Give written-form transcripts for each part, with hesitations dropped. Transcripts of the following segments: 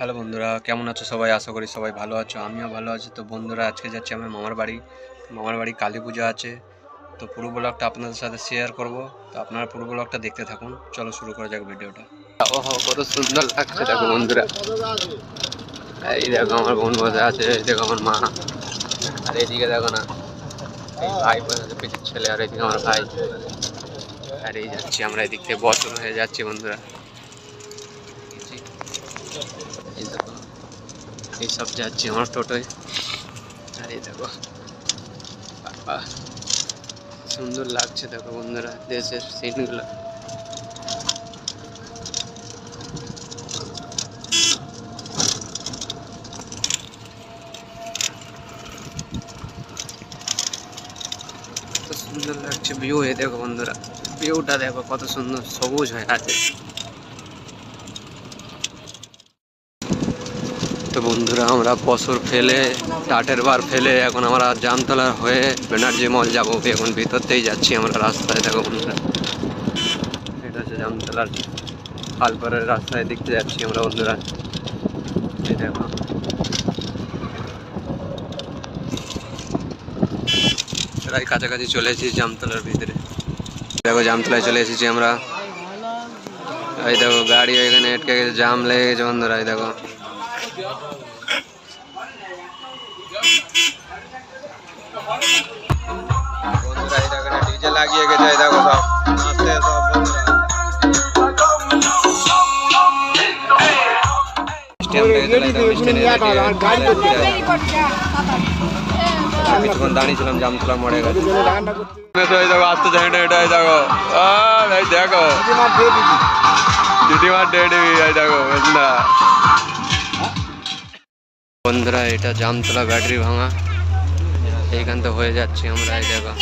Hello বন্ধুরা, কেমন আছো সবাই? আশা করি সবাই ভালো আছো, আমিও ভালো আছি। তো বন্ধুরা, আজকে যাচ্ছি আমার মামার বাড়ি কালী পুজো আছে। তো পুরো ব্লগটা আপনাদের সাথে শেয়ার করব। তো আপনারা পুরো ব্লগটা দেখতে থাকুন। চলো শুরু করা যাক ভিডিওটা। ওহো, কত সুন্দর লাগছে দেখো বন্ধুরা। এই দেখো আমার বোন বসে আছে, এই দেখো আমার মা, আর এইদিকে দেখো না এই ভাই বসে আছে, পিছিয়ে ছেলে, আর এইদিকে আমার ভাই। আর এই যাচ্ছি আমরা, এদিক থেকে বছর হয়ে যাচ্ছি বন্ধুরা। এই দেখো এইসব যাচ্ছি আমার টোটোয়। আর এই দেখো বাবা, সুন্দর লাগছে দেখো বন্ধুরা দেশের সিনগুলো। কত সুন্দর লাগছে ভিউ, এ দেখো বন্ধুরা, ভিউটা দেখো কত সুন্দর সবুজ হয়ে আছে। তো বন্ধুরা, আমরা বছর ফেলে টাটের বার ফেলে এখন আমরা জামতলার হয়ে ব্যানার্জি মল যাবো। এখন ভিতরতেই যাচ্ছি আমরা রাস্তায় দেখো বন্ধুরা। এটা হচ্ছে জামতলার আলপাড়ের রাস্তায় দেখতে যাচ্ছি আমরা বন্ধুরা। এই দেখো প্রায় কাছাকাছি চলে এসেছি জামতলার ভিতরে। দেখো জামতলায় চলে এসেছি আমরা। এই দেখো গাড়ি এখানে আটকে গেছে, জাম লেগে গেছে বন্ধুরা। এই দেখো বন্ধুরা, এই দেখো ডিজে লাগিয়ে গেছে, এই দেখো সব নাচতে সব বন্ধুরা। কিছুক্ষণ দাঁড়িয়েছিলাম জামতলা মোড়ে গেছে। দেখো আসতে চাই না, এটাই দেখো দেখো দিদিমার ডেডি, এই দেখো বন্ধুরা, এটা জামতলা ব্যাটারি ভাঙা, এইখান থেকে হয়ে যাচ্ছি আমরা। এই দেখো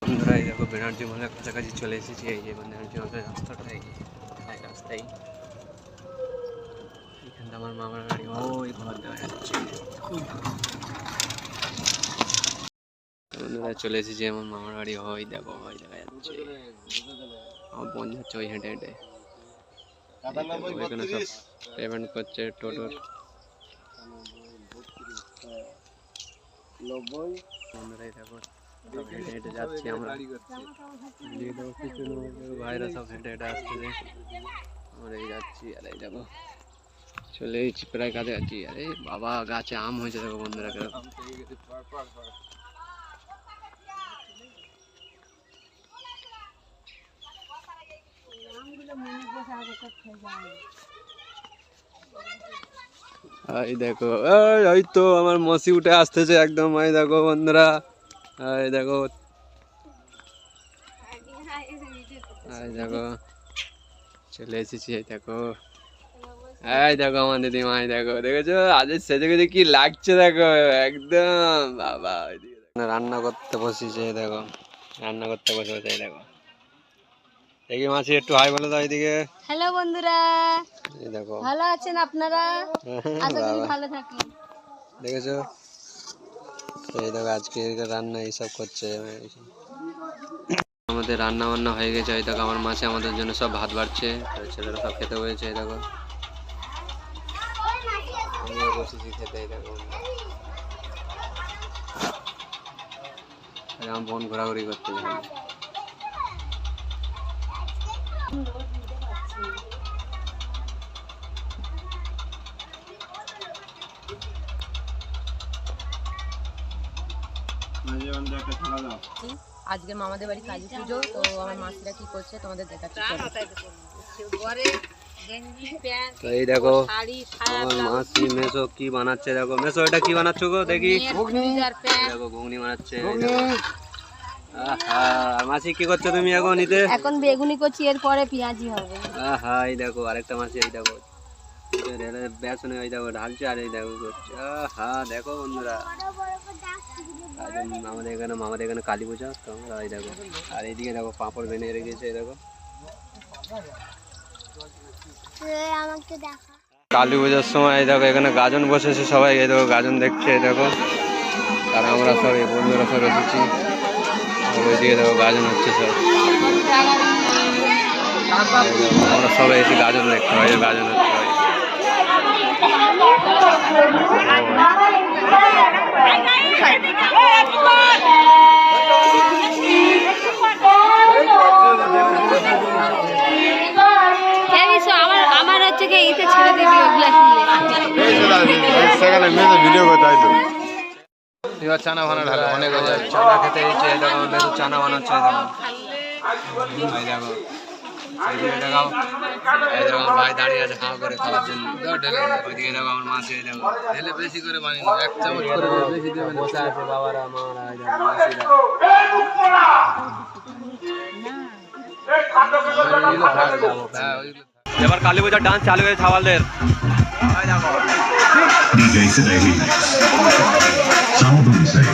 বন্ধুরা, এই দেখো ব্যানার্জি মলের কাছাকাছি চলে এসেছি। এই যে ব্যানার্জি মলের রাস্তাটা, এই রাস্তায় এখানটা আমার মামার বাড়ি, ওই ঘর দেখা যাচ্ছে। বন্ধুরা চলে এসেছি আমার মামার বাড়ি, হয় দেখো হয় দেখা যাচ্ছে। আমার বোন যাচ্ছে ওই হেঁটে হেঁটে, এখানে সব পেমেন্ট করছে টোটোর। বন্ধুরাই দেখো সব হেঁটে হেঁটে যাচ্ছি আমরা। ভাইরা সব হেঁটে হেঁটে আসতেছে, আমরা এই যাচ্ছি। আর এই দেখো চলে এসেছি প্রায় কাছাকাছি। আরে বাবা, গাছে আম হয়েছে দেখো বন্ধুরা। এই দেখো এই তো আমার মসি উঠে আসতেছে একদম। এই দেখো বন্ধুরা, এই দেখো এই দেখো চলে এসেছি। এই দেখো এই দেখো আমার দিদিমা, এই দেখো দেখেছো আজ সেজে গেছে কি লাগছে দেখো একদম বাবা। রান্না করতে বসেছে, দেখো রান্না করতে বসেছে। এই দেখো দেখি মাসি একটু হাই বলে দাও এইদিকে। হ্যালো বন্ধুরা, এই দেখো ভালো আছেন আপনারা? আশা করি ভালো থাকেন। দেখেছো, এই দেখো আজকে রান্না এইসব করছে। আমাদের রান্না বান্না হয়ে গেছে। এই দেখো আমার মাসে আমাদের জন্য সব ভাত বাড়ছে, ছেলেরা সব খেতে হয়েছে। এই দেখো আমিও বসেছি খেতে। এই দেখো আমার বোন ঘোরাঘুরি করতে যায়। আজকে মামাদের বাড়ি কালী পুজো, তো আমার মাসিরা কি করছে তোমাদের দেখাচ্ছি। তো এই দেখো আমার মাসি মেসো কি বানাচ্ছে। দেখো মেসো, এটা কি বানাচ্ছ গো দেখি? দেখো ঘুগনি বানাচ্ছে। আর মাসি কি করছো তুমি এখন? এখন বেগুনি করছি, এরপরে পেঁয়াজি হবে। এই দেখো আরেকটা মাসি, এই দেখো বেসনে ওই দেখো ঢালছে, আর এই দেখো করছে। দেখো বন্ধুরা, আমাদের এখানে কালী পূজা, তো এই দেখো। আর এইদিকে দেখো পাঁপড় বেনে রেখেছে। এই দেখো কালী পূজার সময় এই দেখো এখানে গাজন বসেছে সবাই। এই দেখো গাজন দেখছে। এই দেখো আর আমরা সব এই বন্ধুরা সব এসেছি। ওইদিকে দেখো গাজন হচ্ছে সব, আমরা সবাই এসে গাজন দেখতে হয়, গাজন হচ্ছে হয়। আমার হচ্ছে কি ইতে ছেড়ে দিবি ওগুলা সেখানে মেয়ে ভিডিও করতে হয় তো এবার চানা ভানা ঢালো অনেক হয়ে যায় চানা খেতে ইচ্ছে, এই দেখো মেয়ে তো চানা বানাচ্ছে, এই দেখো, এই দেখো, এইদিকে দেখাও, এই দেখো আমার ভাই দাঁড়িয়ে আছে হাঁ করে খাওয়ার জন্য, ওইদিকে দেখো আমার মাসি, এই দেখো ঢেলে বেশি করে বানিয়ে নাও, এক চামচ করে বেশি দেবেন বসে আছে বাবারা মারা, এই দেখো মাসিরা। হ্যাঁ ওইগুলো এবার কালী পূজার ডান্স চালু হয়েছে ছাওয়ালদের, DJ Today Remix. Sound say.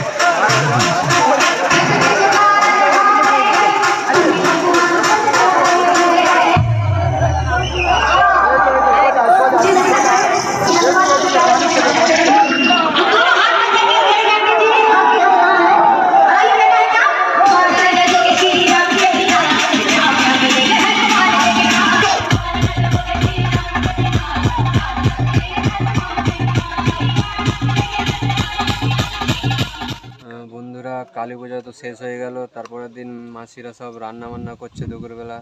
বন্ধুরা কালী পূজা তো শেষ হয়ে গেল, তারপরের দিন মাসিরা সব রান্না বান্না করছে দুপুরবেলা,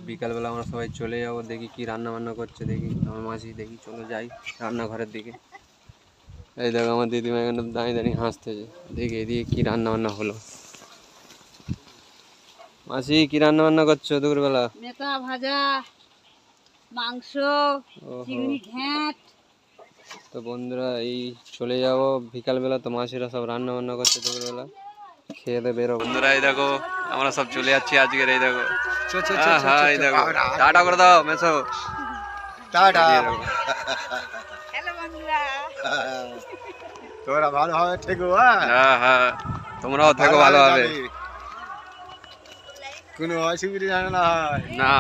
বিকালবেলা আমরা সবাই চলে যাবো, দেখি কি রান্না বান্না করছে, দেখি আমার মাসি, দেখি চলো যাই রান্নাঘরের দিকে। এই দেখো আমার দিদিমা এখানে দাঁড়িয়ে দাঁড়িয়ে হাসতেছে, দেখি এদিকে কি রান্না বান্না হলো। মাসি কি রান্না বান্না করছো দুপুরবেলা? মেথা ভাজা, মাংস, ওহো। চিংড়ি ঘ্যাঁট। তো বন্ধুরা এই চলে যাব বিকালবেলা, তো মাসিরা সব রান্না বান্না করছে দুপুরবেলা, খেয়ে দিয়ে বেরোবো। বন্ধুরা এই দেখো আমরা সব চলে যাচ্ছি আজকের, এই দেখো হ্যাঁ এই দেখো টাটা করে দাও মেসো, টাটা হ্যালো বন্ধুরা। তোরা ভালোভাবে থেকো হ্যাঁ হ্যাঁ তোমরাও থেকো ভালোভাবে, কোনো অসুবিধা জানে না হয় না